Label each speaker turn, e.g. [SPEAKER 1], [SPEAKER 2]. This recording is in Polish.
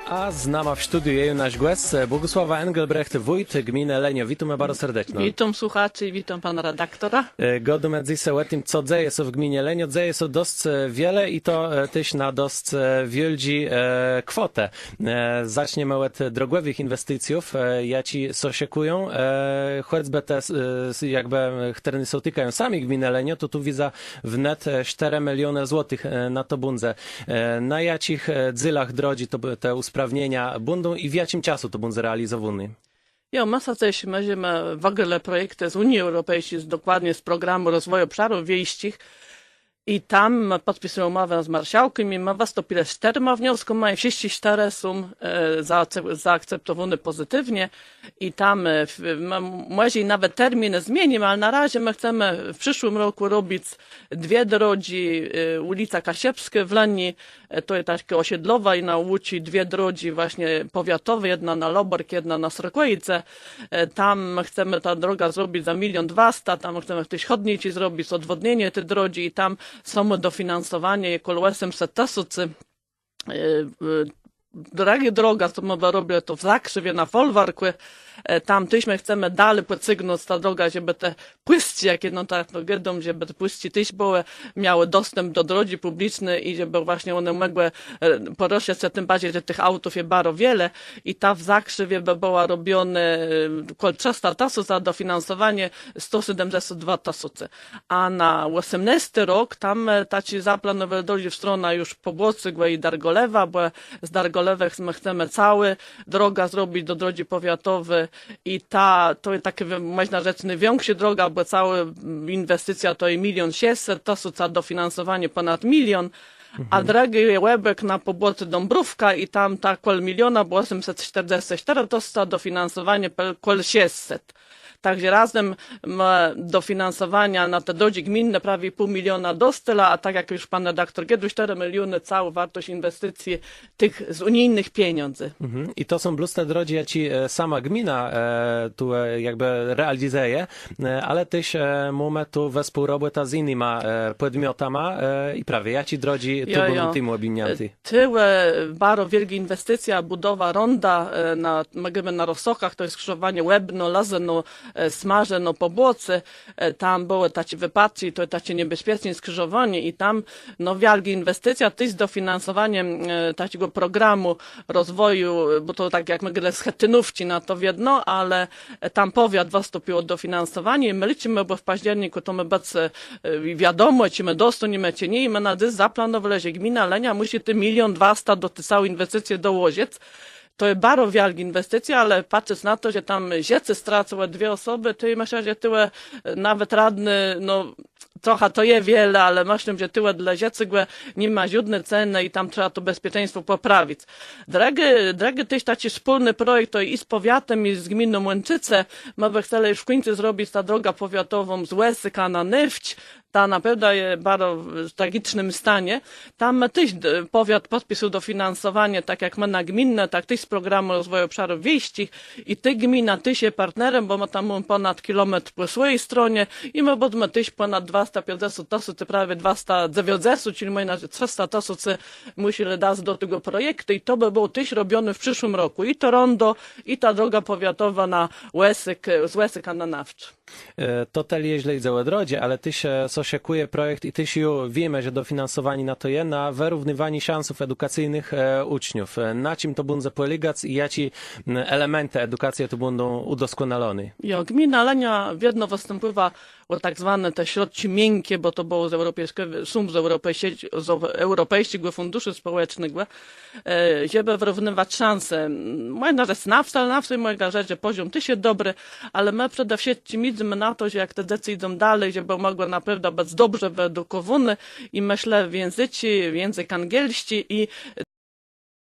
[SPEAKER 1] A z nama w studiu je nasz gość Bogusława Engelbrecht, wójt gminy Lenio. Witamy bardzo serdecznie.
[SPEAKER 2] Witam słuchaczy i witam pana redaktora.
[SPEAKER 1] Godu dzisiaj o tym, co dzieje się w gminie Lenio. Dzieje się dość wiele i to też na dość wielki kwotę. Zaczniemy od drogowych inwestycji, jakie się szykują. Choćby te, jakby, które są tykają sami gminy Lenio, to tu widzę wnet 4 miliony złotych na to bunze. Na jakich dzylach drodzi to te usprawnienia będą i w jakim czasu to będzie realizowane?
[SPEAKER 2] Ja, masa też mamy w ogóle projekty z Unii Europejskiej, dokładnie z Programu Rozwoju Obszarów Wiejskich. I tam podpisują umowę z marszałkiem i ma wystąpić 4 wnioski, mają wszyscy 4 są zaakceptowane pozytywnie i tam może nawet termin zmienimy, ale na razie my chcemy w przyszłym roku robić 2 drogi, ulica Kasiepska w Leni, to jest takie osiedlowa i na Łuci 2 drogi właśnie powiatowe, jedna na Lobork, jedna na Srokłejce. Tam chcemy ta droga zrobić za 1 200 000, tam chcemy też chodniki zrobić, odwodnienie tej drogi i tam samo dofinansowanie około 800 000. Droga, co my robimy to w Zakrzywie, na Folwarku. Tam tyśmy chcemy dalej podsygnąć ta droga, żeby te płyści, jakie no tak no giedą, żeby te płyści tyś były, miały dostęp do drogi publicznej i żeby właśnie one mogły porosnąć się, tym bardziej, że tych autów jest bardzo wiele i ta w Zakrzywie by była robione około 300 000, a dofinansowanie 172 000. A na 18 rok tam taci zaplanowali drogi w stronę już Pobłocygłe i Dargolewa, bo z Dargolewek my chcemy całe droga zrobić do drogi powiatowej i to jest takie, można rzec, największa droga, bo cała inwestycja to jest 1 600 000, to dofinansowanie ponad 1 000 000. A drogi Łebek na Pobłocy Dąbrówka i tam ta około 1 000 000, bo 844 000, dofinansowanie około 600. Także razem ma dofinansowania na te drogi gminne prawie 500 000 dostała, a tak jak już pan redaktor Giedruś, 4 miliony całą wartość inwestycji tych z unijnych pieniędzy.
[SPEAKER 1] I to są plus te drogi, jakie sama gmina tu jakby realizuje, ale też mamy tu we współrobocie z innymi podmiotami i prawie jakie drogi tu będą tym obwinięty?
[SPEAKER 2] Tyłe bardzo wielkie inwestycja, budowa ronda na Rosokach, to jest skrzyżowanie Łebno, Lazeno, Smarzeno, Pobłocy, tam były takie wypadki, to jest takie niebezpieczne skrzyżowanie i tam no wielka inwestycja, też z dofinansowaniem takiego programu rozwoju, bo to tak jak my z Chetynówki na to jedno, ale tam wystąpił o dofinansowanie i my liczymy, bo w październiku to my bez wiadomo, czy my dostaniemy, czy nie i my na dys zaplanowali, że gmina Lenia musi te 1 200 000 do tej całej inwestycji dołożyć. To jest bardzo wielka inwestycja, ale patrząc na to, że tam dzieci stracą 2 osoby, to myślę, że tyle nawet radny, no trochę to jest wiele, ale myślę, że tyle dla dzieci nie ma żadnej ceny i tam trzeba to bezpieczeństwo poprawić. Drogi też taki wspólny projekt to i z powiatem i z gminą Łęczyce. My by chcieli już w końcu zrobić ta droga powiatową z Łesyka na Nywć. Ta naprawdę jest bardzo w tragicznym stanie. Tam też powiat podpisał dofinansowanie, tak jak my na gminne, tak też z Programu Rozwoju Obszarów Wiejskich i ty gmina też jest partnerem, bo my tam mamy ponad kilometr po swojej stronie i my będziemy też ponad 250 000, prawie 290, czyli można, że 300 000 musieli dać do tego projektu i to by było też robione w przyszłym roku. I to rondo, i ta droga powiatowa na Łesyk, z Łesyka na Nawcz.
[SPEAKER 1] To też źle idzie o drodze, ale też szykuje projekt i też już wiemy, że dofinansowanie na to jest na wyrównywanie szansów edukacyjnych uczniów. Na czym to będzie polegać i jakie elementy edukacji to będą udoskonalone?
[SPEAKER 2] Ja, gmina Lenia wiedno występuje o tak zwane te środki miękkie, bo to było z Europejskiego Funduszu Społecznego, żeby wyrównywać szanse. Można rzec nawstał, można rzec, że poziom też jest dobry, ale my przede wszystkim widzimy na to, że jak te dzieci idą dalej, żeby mogły naprawdę być dobrze wyedukowane i myślę w języku, w język angielski i